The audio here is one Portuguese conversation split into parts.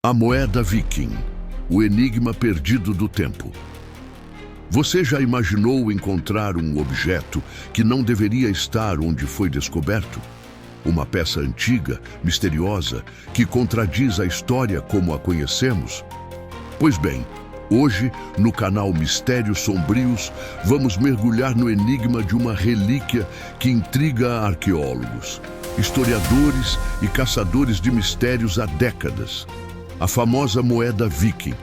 A moeda Viking, o enigma perdido do tempo. Você já imaginou encontrar um objeto que não deveria estar onde foi descoberto? Uma peça antiga, misteriosa, que contradiz a história como a conhecemos? Pois bem, hoje, no canal Mistérios Sombrios, vamos mergulhar no enigma de uma relíquia que intriga arqueólogos, historiadores e caçadores de mistérios há décadas. A famosa moeda Viking,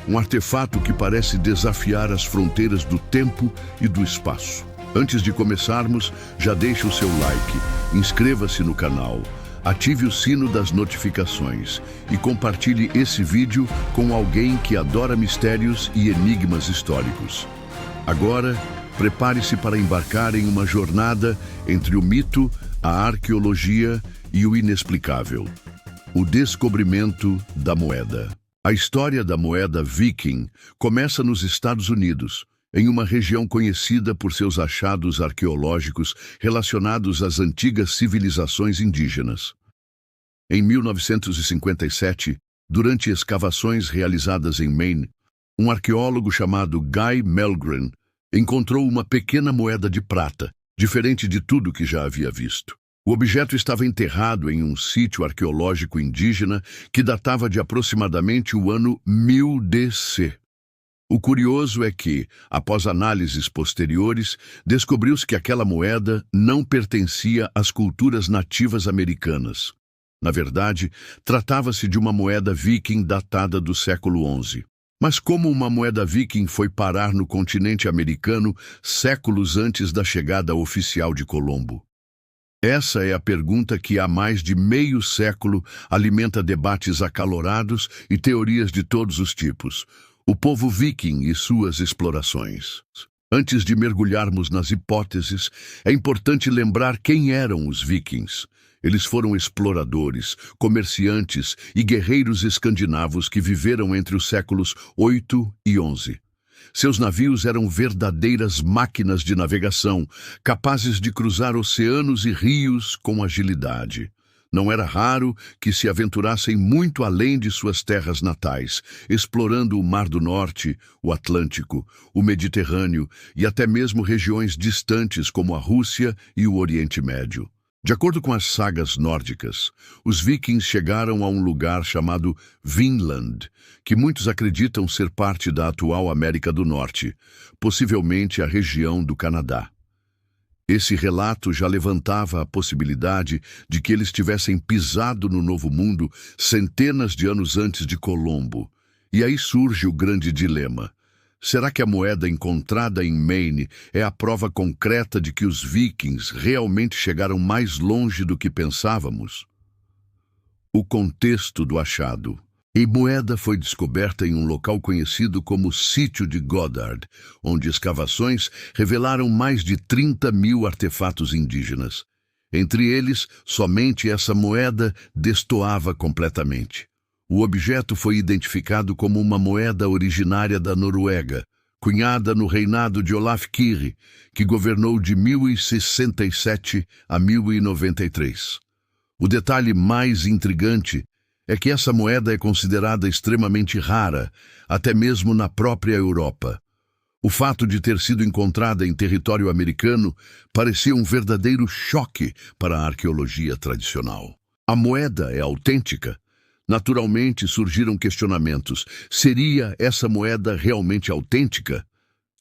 um artefato que parece desafiar as fronteiras do tempo e do espaço. Antes de começarmos, já deixe o seu like, inscreva-se no canal, ative o sino das notificações e compartilhe esse vídeo com alguém que adora mistérios e enigmas históricos. Agora, prepare-se para embarcar em uma jornada entre o mito, a arqueologia e o inexplicável. O descobrimento da moeda. A história da moeda Viking começa nos Estados Unidos, em uma região conhecida por seus achados arqueológicos relacionados às antigas civilizações indígenas. Em 1957, durante escavações realizadas em Maine, um arqueólogo chamado Guy Melgren encontrou uma pequena moeda de prata, diferente de tudo que já havia visto. O objeto estava enterrado em um sítio arqueológico indígena que datava de aproximadamente o ano 1000 DC. O curioso é que, após análises posteriores, descobriu-se que aquela moeda não pertencia às culturas nativas americanas. Na verdade, tratava-se de uma moeda viking datada do século XI. Mas como uma moeda viking foi parar no continente americano séculos antes da chegada oficial de Colombo? Essa é a pergunta que há mais de meio século alimenta debates acalorados e teorias de todos os tipos. O povo viking e suas explorações. Antes de mergulharmos nas hipóteses, é importante lembrar quem eram os vikings. Eles foram exploradores, comerciantes e guerreiros escandinavos que viveram entre os séculos 8 e 11. Seus navios eram verdadeiras máquinas de navegação, capazes de cruzar oceanos e rios com agilidade. Não era raro que se aventurassem muito além de suas terras natais, explorando o Mar do Norte, o Atlântico, o Mediterrâneo e até mesmo regiões distantes como a Rússia e o Oriente Médio. De acordo com as sagas nórdicas, os vikings chegaram a um lugar chamado Vinland, que muitos acreditam ser parte da atual América do Norte, possivelmente a região do Canadá. Esse relato já levantava a possibilidade de que eles tivessem pisado no Novo Mundo centenas de anos antes de Colombo. E aí surge o grande dilema. Será que a moeda encontrada em Maine é a prova concreta de que os vikings realmente chegaram mais longe do que pensávamos? O contexto do achado. A moeda foi descoberta em um local conhecido como Sítio de Goddard, onde escavações revelaram mais de 30.000 artefatos indígenas. Entre eles, somente essa moeda destoava completamente. O objeto foi identificado como uma moeda originária da Noruega, cunhada no reinado de Olaf Kyrre, que governou de 1067 a 1093. O detalhe mais intrigante é que essa moeda é considerada extremamente rara, até mesmo na própria Europa. O fato de ter sido encontrada em território americano parecia um verdadeiro choque para a arqueologia tradicional. A moeda é autêntica? Naturalmente surgiram questionamentos. Seria essa moeda realmente autêntica?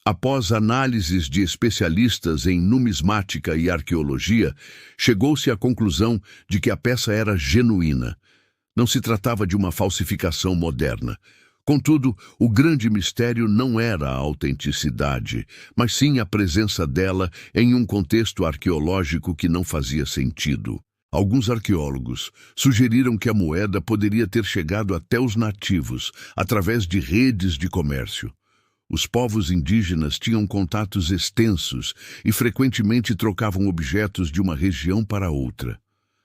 Após análises de especialistas em numismática e arqueologia, chegou-se à conclusão de que a peça era genuína. Não se tratava de uma falsificação moderna. Contudo, o grande mistério não era a autenticidade, mas sim a presença dela em um contexto arqueológico que não fazia sentido. Alguns arqueólogos sugeriram que a moeda poderia ter chegado até os nativos através de redes de comércio. Os povos indígenas tinham contatos extensos e frequentemente trocavam objetos de uma região para outra.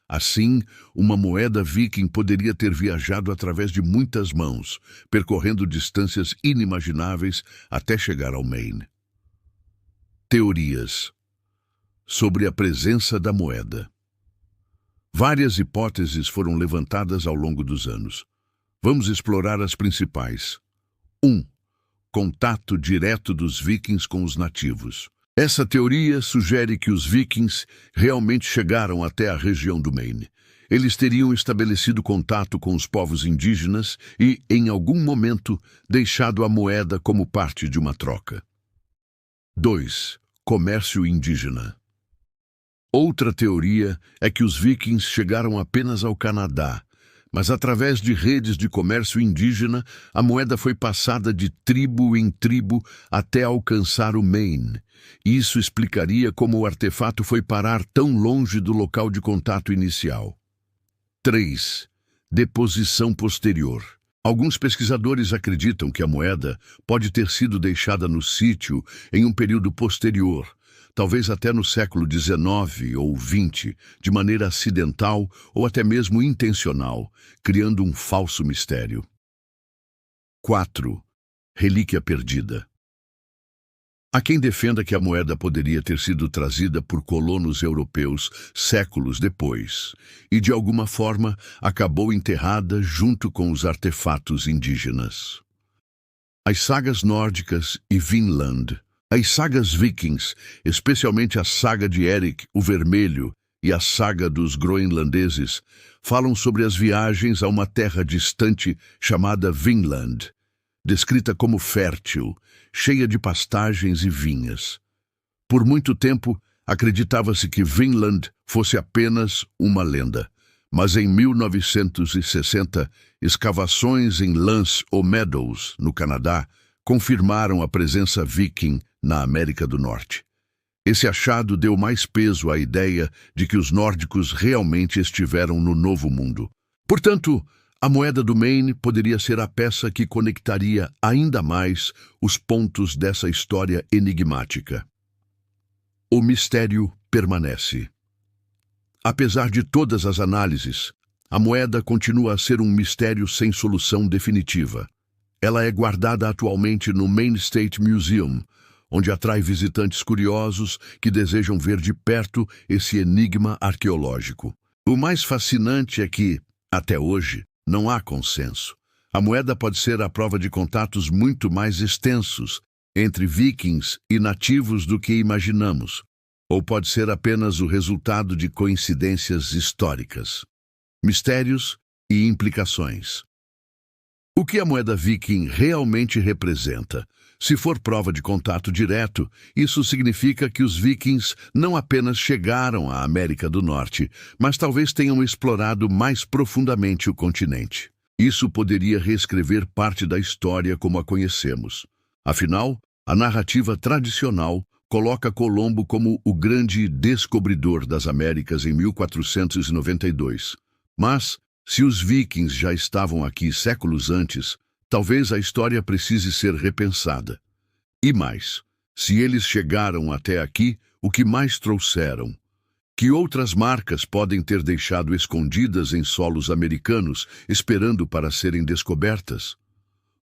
Assim, uma moeda viking poderia ter viajado através de muitas mãos, percorrendo distâncias inimagináveis até chegar ao Maine. Teorias sobre a presença da moeda. Várias hipóteses foram levantadas ao longo dos anos. Vamos explorar as principais. 1. Contato direto dos vikings com os nativos. Essa teoria sugere que os vikings realmente chegaram até a região do Maine. Eles teriam estabelecido contato com os povos indígenas e, em algum momento, deixado a moeda como parte de uma troca. 2. Comércio indígena. Outra teoria é que os vikings chegaram apenas ao Canadá, mas através de redes de comércio indígena, a moeda foi passada de tribo em tribo até alcançar o Maine. Isso explicaria como o artefato foi parar tão longe do local de contato inicial. 3. Deposição posterior. Alguns pesquisadores acreditam que a moeda pode ter sido deixada no sítio em um período posterior, talvez até no século XIX ou XX, de maneira acidental ou até mesmo intencional, criando um falso mistério. 4. Relíquia perdida. Há quem defenda que a moeda poderia ter sido trazida por colonos europeus séculos depois e, de alguma forma, acabou enterrada junto com os artefatos indígenas. As sagas nórdicas e Vinland. As sagas vikings, especialmente a saga de Eric o Vermelho e a saga dos groenlandeses, falam sobre as viagens a uma terra distante chamada Vinland, descrita como fértil, cheia de pastagens e vinhas. Por muito tempo, acreditava-se que Vinland fosse apenas uma lenda, mas em 1960, escavações em Lance ou Meadows, no Canadá, confirmaram a presença viking na América do Norte. Esse achado deu mais peso à ideia de que os nórdicos realmente estiveram no Novo Mundo. Portanto, a moeda do Maine poderia ser a peça que conectaria ainda mais os pontos dessa história enigmática. O mistério permanece. Apesar de todas as análises, a moeda continua a ser um mistério sem solução definitiva. Ela é guardada atualmente no Maine State Museum, onde atrai visitantes curiosos que desejam ver de perto esse enigma arqueológico. O mais fascinante é que, até hoje, não há consenso. A moeda pode ser a prova de contatos muito mais extensos entre vikings e nativos do que imaginamos, ou pode ser apenas o resultado de coincidências históricas. Mistérios e implicações. O que a moeda viking realmente representa? Se for prova de contato direto, isso significa que os vikings não apenas chegaram à América do Norte, mas talvez tenham explorado mais profundamente o continente. Isso poderia reescrever parte da história como a conhecemos. Afinal, a narrativa tradicional coloca Colombo como o grande descobridor das Américas em 1492. Mas, se os vikings já estavam aqui séculos antes, talvez a história precise ser repensada. E mais, se eles chegaram até aqui, o que mais trouxeram? Que outras marcas podem ter deixado escondidas em solos americanos, esperando para serem descobertas?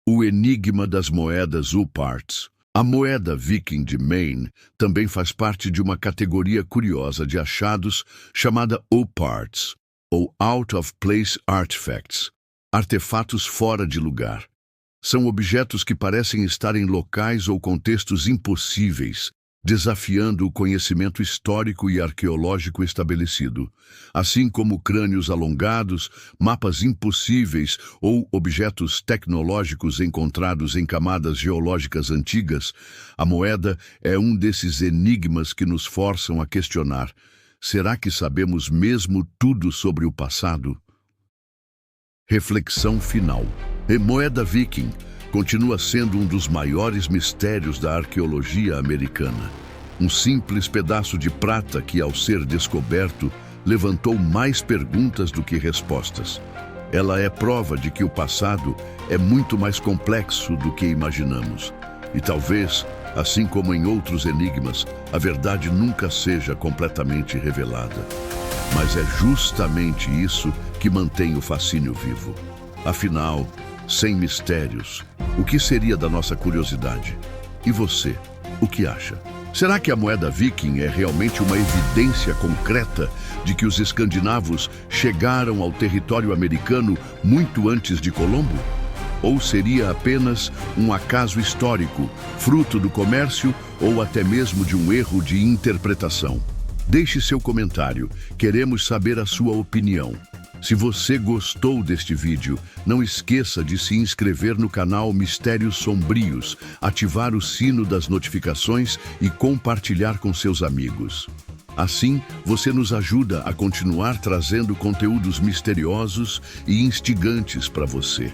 O enigma das moedas U-Parts. A moeda viking de Maine também faz parte de uma categoria curiosa de achados chamada U-Parts, ou Out of Place Artifacts, artefatos fora de lugar. São objetos que parecem estar em locais ou contextos impossíveis, desafiando o conhecimento histórico e arqueológico estabelecido, assim como crânios alongados, mapas impossíveis ou objetos tecnológicos encontrados em camadas geológicas antigas. A moeda é um desses enigmas que nos forçam a questionar: será que sabemos mesmo tudo sobre o passado? Reflexão final. A moeda viking continua sendo um dos maiores mistérios da arqueologia americana. Um simples pedaço de prata que, ao ser descoberto, levantou mais perguntas do que respostas. Ela é prova de que o passado é muito mais complexo do que imaginamos. E talvez, assim como em outros enigmas, a verdade nunca seja completamente revelada. Mas é justamente isso que mantém o fascínio vivo. Afinal, sem mistérios, o que seria da nossa curiosidade? E você, o que acha? Será que a moeda viking é realmente uma evidência concreta de que os escandinavos chegaram ao território americano muito antes de Colombo? Ou seria apenas um acaso histórico, fruto do comércio ou até mesmo de um erro de interpretação? Deixe seu comentário, queremos saber a sua opinião. Se você gostou deste vídeo, não esqueça de se inscrever no canal Mistérios Sombrios, ativar o sino das notificações e compartilhar com seus amigos. Assim, você nos ajuda a continuar trazendo conteúdos misteriosos e instigantes para você.